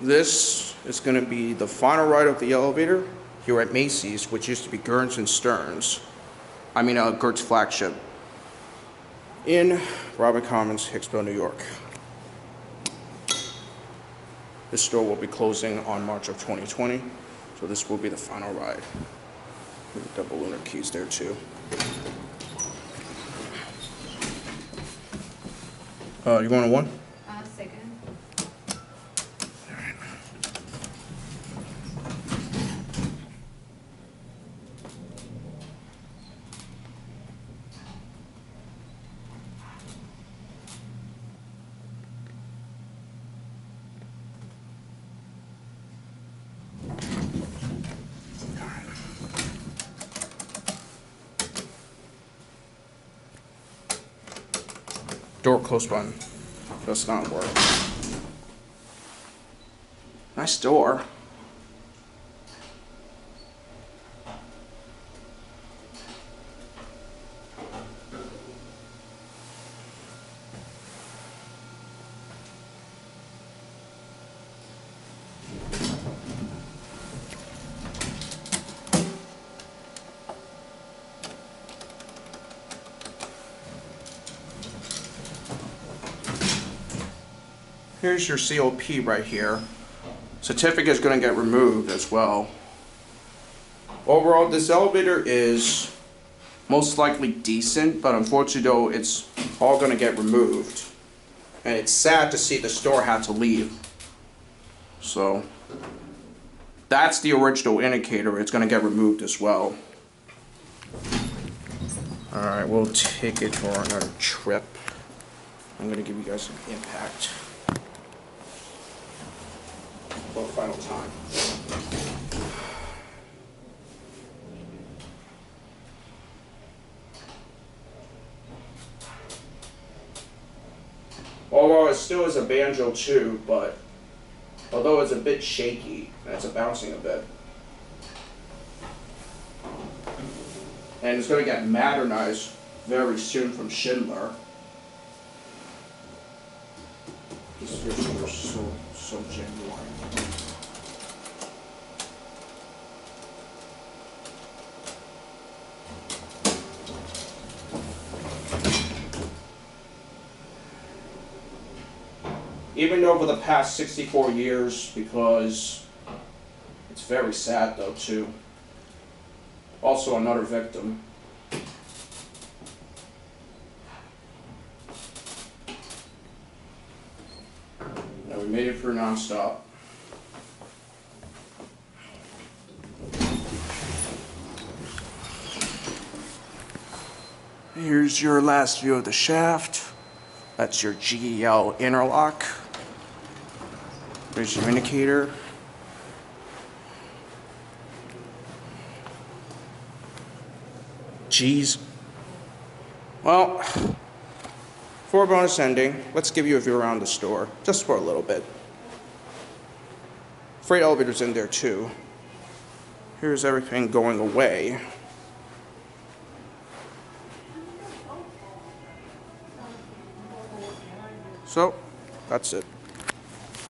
This is going to be the final ride of the elevator here at Macy's, which used to be Gertz and Stearns. Gertz Flagship in Broadway Commons, Hicksville, New York. This store will be closing on March of 2020, so this will be the final ride. With the double lunar keys there too. You going to one? Second. Door close button does not work. Nice door. Here's your COP right here. Certificate is going to get removed as well. Overall, this elevator is most likely decent, but unfortunately though, it's all going to get removed. And it's sad to see the store had to leave. So, that's the original indicator. It's going to get removed as well. Alright, we'll take it for another trip. I'm going to give you guys an impact. For the final time. Although it still is a banjo too, but although it's a bit shaky and it's bouncing a bit. And it's going to get modernized very soon from Schindler. These are so genuine. Even over the past 64 years, because it's very sad though too. Also another victim. Now we made it through nonstop. Here's your last view of the shaft. That's your GEL interlock. There's your indicator. Jeez. Well, for a bonus ending, let's give you a view around the store, just for a little bit. Freight elevator's in there too. Here's everything going away. So, that's it.